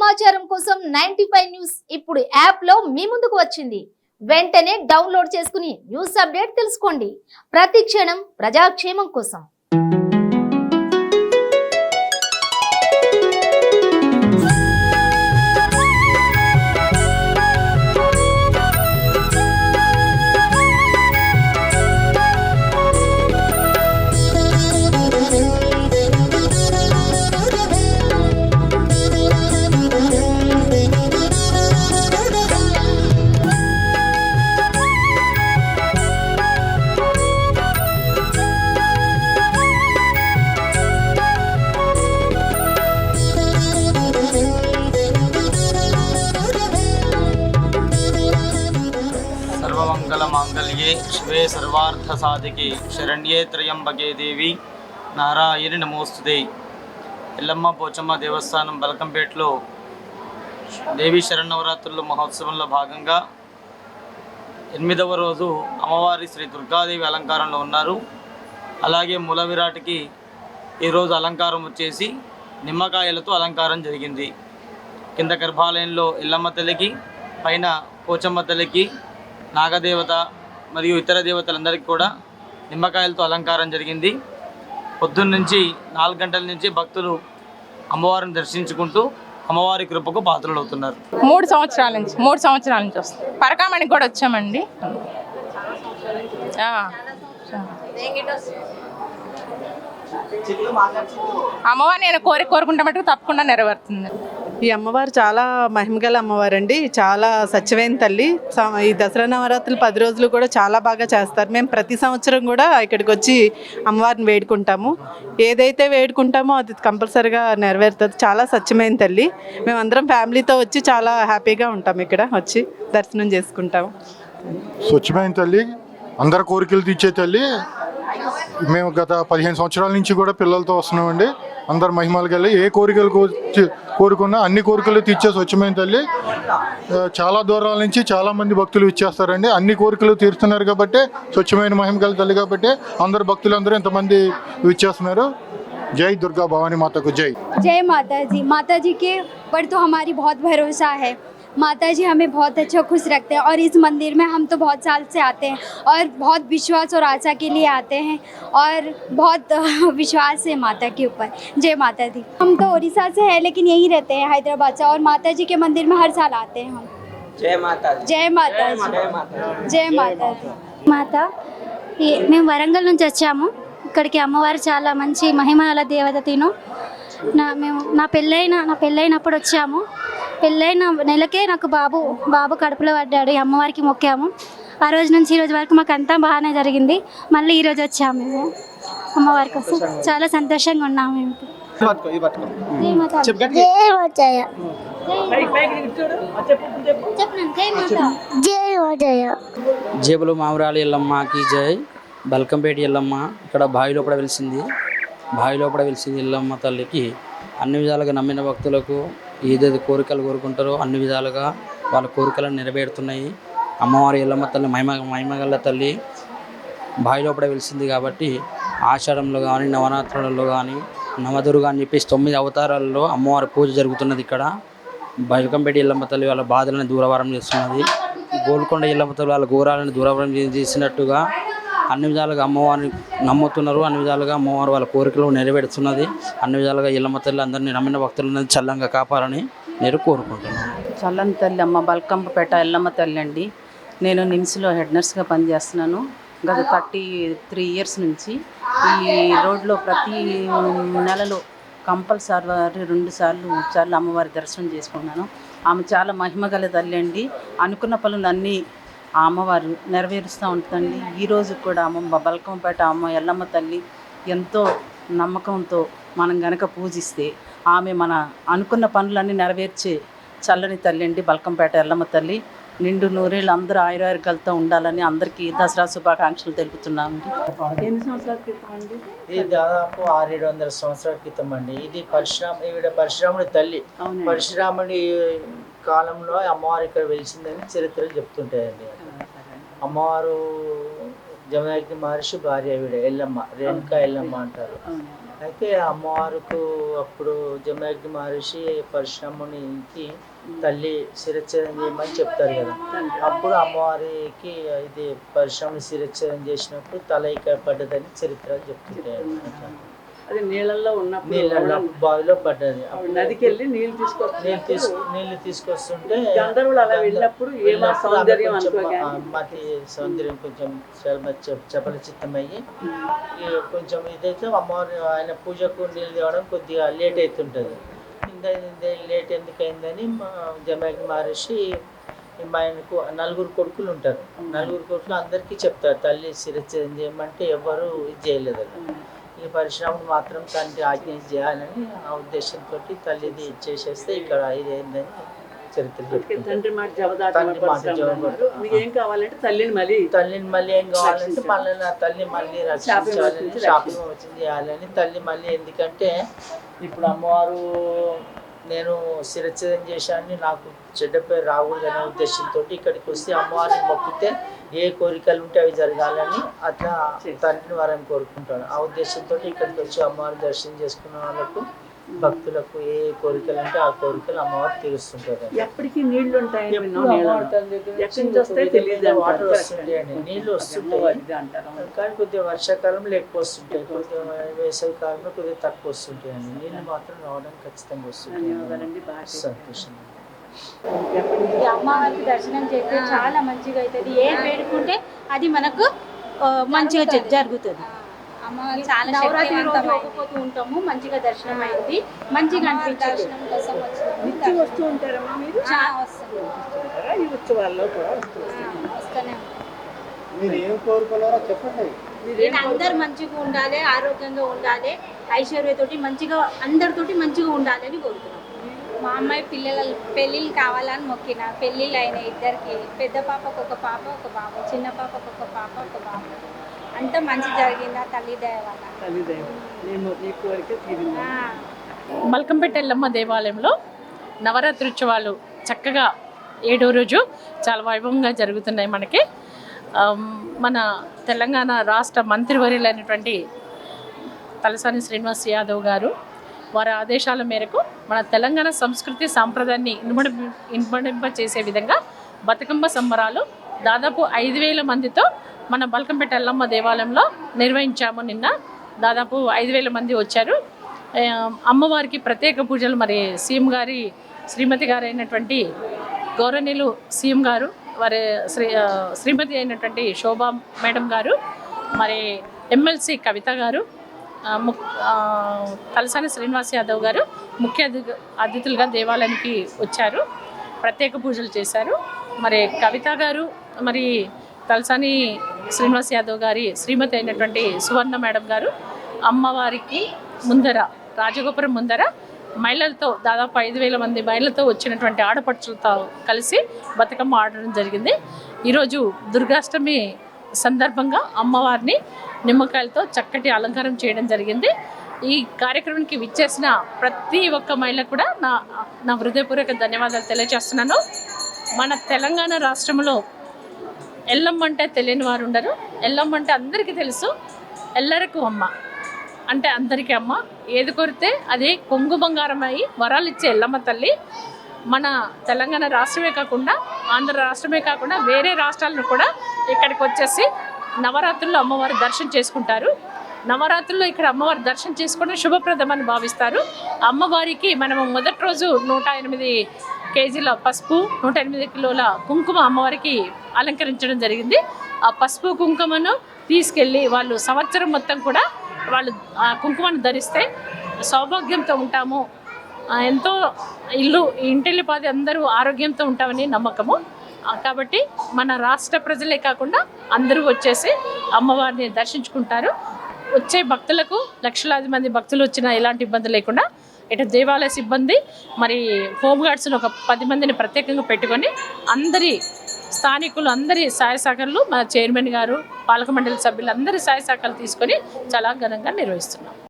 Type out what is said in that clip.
సమాచారం కోసం 95 న్యూస్ ఇప్పుడు యాప్ లో మీ ముందుకు వచ్చింది. వెంటనే డౌన్లోడ్ చేసుకుని న్యూస్ అప్డేట్ తెలుసుకోండి. ప్రతి క్షణం ప్రజాక్షేమం కోసం. सर्वमंगलमांगल्ये शिवे सर्वार्थ साधिके शरण्ये त्र्यंबके देवी नारायणी नमोस्तुते. ఎల్లమ్మ పోచమ్మ దేవస్థానం బల్కంపేటలో దేవి శరన్నవరాత్రుల మహోత్సవంలో భాగంగా 8వ రోజు అమ్మవారి శ్రీ దుర్గాదేవి అలంకారంలో ఉన్నారు. అలాగే మూల విరాట్కి ఈరోజు అలంకారం వచ్చేసి నిమ్మకాయలతో అలంకారం జరిగింది. కింద గర్భాలయంలో ఎల్లమ్మ తల్లికి, పైన పోచమ్మ తల్లికి, నాగదేవత మరియు ఇతర దేవతలందరికీ కూడా నిమ్మకాయలతో అలంకారం జరిగింది. పొద్దున్న నుంచి 4 గంటల నుంచి భక్తులు అమ్మవారిని దర్శించుకుంటూ అమ్మవారి కృపకు పాత్రలు అవుతున్నారు. 3 సంవత్సరాల నుంచి వస్తాం. పరకామణికి కూడా వచ్చామండి. అమ్మవారు నేను కోరుకుంటే మటుకు తప్పకుండా నెరవేరుతుంది. ఈ అమ్మవారు చాలా మహిమగల అమ్మవారు అండి. చాలా సత్యమైన తల్లి. ఈ దసరా నవరాత్రులు 10 రోజులు కూడా చాలా బాగా చేస్తారు. మేము ప్రతి సంవత్సరం కూడా ఇక్కడికి వచ్చి అమ్మవారిని వేడుకుంటాము. ఏదైతే వేడుకుంటామో అది కంపల్సరీగా నెరవేరుతుంది. చాలా సత్యమైన తల్లి. మేమందరం ఫ్యామిలీతో వచ్చి చాలా హ్యాపీగా ఉంటాము. ఇక్కడ వచ్చి దర్శనం చేసుకుంటాము. స్వచ్ఛమైన తల్లి, అందరి కోరికలు తీర్చే తల్లి. మేము గత 15 సంవత్సరాల నుంచి కూడా పిల్లలతో వస్తున్నామండి. అందరు మహిమలు కలిగి ఏ కోరికలు కోరుకున్నా అన్ని కోరికలు తీర్చే స్వచ్ఛమైన తల్లి. చాలా దూరాల నుంచి చాలామంది భక్తులు ఇచ్చేస్తారండి. అన్ని కోరికలు తీరుస్తున్నారు కాబట్టి స్వచ్ఛమైన మహిమగల తల్లి కాబట్టి అందరు భక్తులు అందరూ ఇంతమంది ఇచ్చేస్తున్నారు. जय दुर्गा भवानी माता को जय. जय माता जी के पर तो हमारी बहुत भरोसा है. माता जी हमें बहुत अच्छा खुश रखते हैं और इस मंदिर में हम तो बहुत साल से आते हैं और बहुत विश्वास और आशा के लिए आते हैं और बहुत विश्वास है माता के ऊपर. जय माता दी. हम तो उड़ीसा से हैं लेकिन यहीं रहते हैं हैदराबाद से और माता जी के मंदिर में हर साल आते हैं हम. जय माता दी. जय माता जी. जय माता दी. మాత మేము వరంగల్ నుంచి వచ్చాము. ఇక్కడికి అమ్మవారు చాలా మంచి మహిమగల దేవత. తిను నా పెళ్ళైనప్పుడు వచ్చాము. పెళ్ళైన నెలకే నాకు బాబు కడుపులో పడ్డాడు. అమ్మవారికి మొక్కాము. ఆ రోజు నుంచి ఈ రోజు వరకు మాకు అంతా బాగానే జరిగింది. మళ్ళీ ఈరోజు వచ్చాము మేము అమ్మవారి కోసం. చాలా సంతోషంగా ఉన్నాము మేము. జేబులు మామరాలి ఎల్లమ్మకి జై. బల్కంపేట ఎల్లమ్మ ఇక్కడ బావి లోపల వెలిసింది ఎల్లమ్మ తల్లికి అన్ని విధాలుగా నమ్మిన భక్తులకు ఏదైతే కోరికలు కోరుకుంటారో అన్ని విధాలుగా వాళ్ళ కోరికలను నెరవేరుతున్నాయి. అమ్మవారి ఎల్లమ్మ తల్లి మహిమగల తల్లి బావి లోపల వెలిసింది కాబట్టి ఆషాఢంలో కానీ నవరాత్రులలో కానీ నవదుర్గ అని చెప్పేసి 9 అవతారాలలో అమ్మవారి పూజ జరుగుతున్నది. ఇక్కడ బల్కంపేట ఎల్లమ్మ తల్లి వాళ్ళ బాధలను దూరవారం చేస్తున్నది. గోల్కొండ ఎల్లమ్మ తల్లి వాళ్ళ ఘోరాలను దూరవారం చేసినట్టుగా అన్ని విధాలుగా అమ్మవారిని నమ్ముతున్నారు. అన్ని విధాలుగా అమ్మవారు వాళ్ళ కోరికలు నెరవేరుతున్నది. అన్ని విధాలుగా ఎల్లమ్మ తల్లి అందరినీ నమ్మిన భక్తులను చల్లంగా కాపాలని నేను కోరుకుంటున్నాను. చల్లని తల్లి అమ్మ బల్కంపేట ఎల్లమ్మ తల్లి అండి. నేను నిమ్స్లో హెడ్ నర్స్గా పనిచేస్తున్నాను. గత 33 ఇయర్స్ నుంచి ఈ రోడ్లో ప్రతి నెలలో కంపల్సరీ 2 సార్లు అమ్మవారి దర్శనం చేసుకున్నాను. ఆమె చాలా మహిమగల తల్లి అండి. అనుకున్న పనులు అన్నీ ఆ అమ్మవారు నెరవేరుస్తూ ఉంటుందండి. ఈరోజు కూడా అమ్మ బల్కంపేట అమ్మ ఎల్లమ్మ తల్లి ఎంతో నమ్మకంతో మనం గనక పూజిస్తే ఆమె మన అనుకున్న పనులన్నీ నెరవేర్చే చల్లని తల్లి అండి బల్కంపేట ఎల్లమ్మ తల్లి. నిండు నూరేళ్ళు అందరూ ఆయురారోగ్యాలతో ఉండాలని అందరికీ దసరా శుభాకాంక్షలు తెలుపుతున్నామండి. ఎన్ని సంవత్సరాల క్రితం అండి? ఇది దాదాపు 600-700 సంవత్సరాల క్రితం అండి. ఇది పరశురాముడి తల్లి. పరశురాముడి కాలంలో అమ్మవారు ఇక్కడ వెలిసిందని చరిత్రలు చెప్తుంటాయండి. అమ్మవారు జమదగ్ని మహర్షి భార్య ఎల్లమ్మ, రేణుకా ఎల్లమ్మ అంటారు. అయితే అమ్మవారికి అప్పుడు జమదగ్ని మహర్షి పరశురామునికి తల్లి శిరచ్ఛేదం చేయమని చెప్తారు కదా. అప్పుడు అమ్మవారికి ఇది పరశురాముని శిరచ్ఛేదం చేసినప్పుడు తల ఇక్కడ పడ్డదని చరిత్ర చెప్తుంటాయి. అది నీళ్ళల్లో నీళ్ళల్లో బావిలో పడ్డది. నదికి వెళ్ళి నీళ్లు తీసుకొస్తుంటే మతి సౌందర్యం కొంచెం చపలచిత్తమయ్యి కొంచెం ఇదైతే అమ్మవారు ఆయన పూజకు నీళ్ళు తేవడం కొద్దిగా లేట్ అవుతుంటుంది. లేట్ ఎందుకైందని జమదగ్ని మహర్షి ఆయనకు 4 కొడుకులు ఉంటారు. 4 కొడుకులు అందరికీ చెప్తారు తల్లి శిరచ్ఛేదం చేయమంటే ఎవరు ఇది చేయలేదు. ఈ పరశురాముడు మాత్రం తండ్రి ఆజ్ఞ చేయాలని ఆ ఉద్దేశంతో తల్లిది చేసేస్తే ఇక్కడ ఇదేందని చరిత్ర చెప్తుంది. తండ్రి మాట జవాబు ఏం కావాలంటే తల్లిని మళ్ళీ ఏం కావాలంటే మళ్ళీ నా తల్లి మళ్ళీ రక్షించాలని శాపమోచన చేయాలని తల్లి మళ్ళీ. ఎందుకంటే ఇప్పుడు అమ్మవారు నేను శిరచ్ఛేదం చేశాను నాకు చెడ్డ పేరు రాకూడదు అనే ఉద్దేశంతో ఇక్కడికి వస్తే అమ్మవారిని మొక్కితే ఏ కోరికలు ఉంటే అవి జరగాలని అట్లా తండ్రిని వరం కోరుకుంటాను. ఆ ఉద్దేశంతో ఇక్కడికి వచ్చి అమ్మవారిని దర్శనం చేసుకున్న వాళ్ళకు భక్తులకు ఏ కోరికలు ఉంటే ఆ కోరికలు అమ్మవారు తీరుస్తుంటారు. ఎప్పటికీ నీళ్లు ఉంటాయి, వాటర్ వస్తుంటాయండి, నీళ్లు వస్తుంటాయి. కానీ కొద్దిగా వర్షాకాలం లేకపోతుంటాయి, కొద్దిగా వేసవి కాలంలో కొద్దిగా తక్కువ వస్తుంటాయండి. నీళ్లు మాత్రం రావడానికి ఖచ్చితంగా వస్తుంటాయి. సంతోషం. అమ్మవారికి దర్శనం చేస్తే చాలా మంచిగా అవుతుంది. ఏ వేడుకుంటే అది మనకు మంచిగా జరుగుతుంది. నవరాత్రి రోజు ఒక్కపోతూ ఉంటాము, మంచిగా దర్శనం అయింది, మంచిగా అనిపించింది. వస్తూ ఉంటారమ్మా మీరు? ఈ ఉత్సవాల్లో కూడా అందరు మంచిగా ఉండాలి, ఆరోగ్యంగా ఉండాలి, ఐశ్వర్యతోటి మంచిగా అందరితోటి మంచిగా ఉండాలి అని కోరుతున్నాం. మా అమ్మాయి పెళ్ళిళ్ళు కావాలని మొక్కిన, పెళ్ళిళ్ళు అయినాయి ఇద్దరికి. పెద్ద పాపకు ఒక పాప ఒక బాబు, చిన్న పాపకు ఒక పాప ఒక బాబు. అంతా మంచి జరిగిందా తల్లి దయ వల్ల. మల్కంపేట ఎల్లమ్మ దేవాలయంలో నవరాత్రి ఉత్సవాలు చక్కగా 7వ రోజు చాలా వైభవంగా జరుగుతున్నాయి. మనకి మన తెలంగాణ రాష్ట్ర మంత్రివర్యులైనటువంటి తలసాని శ్రీనివాస్ యాదవ్ గారు వారి ఆదేశాల మేరకు మన తెలంగాణ సంస్కృతి సాంప్రదాయాన్ని ఇనుమడింప చేసే విధంగా బతుకమ్మ సంబరాలు దాదాపు 5,000 మందితో మన బల్కంపేట ఎల్లమ్మ దేవాలయంలో నిర్వహించాము. నిన్న దాదాపు 5,000 మంది వచ్చారు. అమ్మవారికి ప్రత్యేక పూజలు మరి సీఎం గారి శ్రీమతి గారు అయినటువంటి గౌరవనీయులు సీఎం గారు వారి శ్రీమతి అయినటువంటి శోభా మేడం గారు, మరి ఎమ్మెల్సీ కవిత గారు, తలసాని శ్రీనివాస్ యాదవ్ గారు ముఖ్య అతిథులుగా దేవాలయానికి వచ్చారు, ప్రత్యేక పూజలు చేశారు. మరి కవిత గారు మరి తలసాని శ్రీనివాస్ యాదవ్ గారి శ్రీమతి అయినటువంటి సువర్ణ మేడం గారు అమ్మవారికి ముందర రాజగోపురం ముందర మహిళలతో దాదాపు 5,000 మంది మహిళలతో వచ్చినటువంటి ఆడపడుచులతో కలిసి బతుకమ్మ ఆడడం జరిగింది. ఈరోజు దుర్గాష్టమి సందర్భంగా అమ్మవారిని నిమ్మకాయలతో చక్కటి అలంకారం చేయడం జరిగింది. ఈ కార్యక్రమానికి విచ్చేసిన ప్రతి ఒక్క మహిళ కూడా నా హృదయపూర్వక ధన్యవాదాలు తెలియజేస్తున్నాను. మన తెలంగాణ రాష్ట్రంలో ఎల్లమ్మ అంటే తెలియని వారు ఉండరు. ఎల్లమ్మ అంటే అందరికీ తెలుసు. ఎల్లరకు అమ్మ అంటే అందరికీ అమ్మ. ఏది కొరితే అది కొంగు బంగారం అయి వరాలు ఇచ్చే ఎల్లమ్మ తల్లి మన తెలంగాణ రాష్ట్రమే కాకుండా ఆంధ్ర రాష్ట్రమే కాకుండా వేరే రాష్ట్రాలను కూడా ఇక్కడికి వచ్చేసి నవరాత్రుల్లో అమ్మవారి దర్శనం చేసుకుంటారు. నవరాత్రుల్లో ఇక్కడ అమ్మవారి దర్శనం చేసుకోవడం శుభప్రదమని భావిస్తారు. అమ్మవారికి మనము మొదటి రోజు 108 కేజీల పసుపు 108 కిలోల కుంకుమ అమ్మవారికి అలంకరించడం జరిగింది. ఆ పసుపు కుంకుమను తీసుకెళ్ళి వాళ్ళు సంవత్సరం మొత్తం కూడా వాళ్ళు ఆ కుంకుమను ధరిస్తే సౌభాగ్యంతో ఉంటాము, ఎంతో ఇంటిల్లిపాది అందరూ ఆరోగ్యంతో ఉంటామని నమ్మకము. కాబట్టి మన రాష్ట్ర ప్రజలే కాకుండా అందరూ వచ్చేసి అమ్మవారిని దర్శించుకుంటారు. వచ్చే భక్తులకు లక్షలాది మంది భక్తులు వచ్చినా ఎలాంటి ఇబ్బంది లేకుండా ఇటు దేవాలయ సిబ్బంది మరి హోమ్ గార్డ్స్ను ఒక 10 మందిని ప్రత్యేకంగా పెట్టుకొని అందరి స్థానికులు అందరి సహాయ సహకారాలు మన చైర్మన్ గారు పాలక మండలి సభ్యులు అందరి సహాయ సహకారాలు తీసుకొని చాలా ఘనంగా నిర్వహిస్తున్నాం.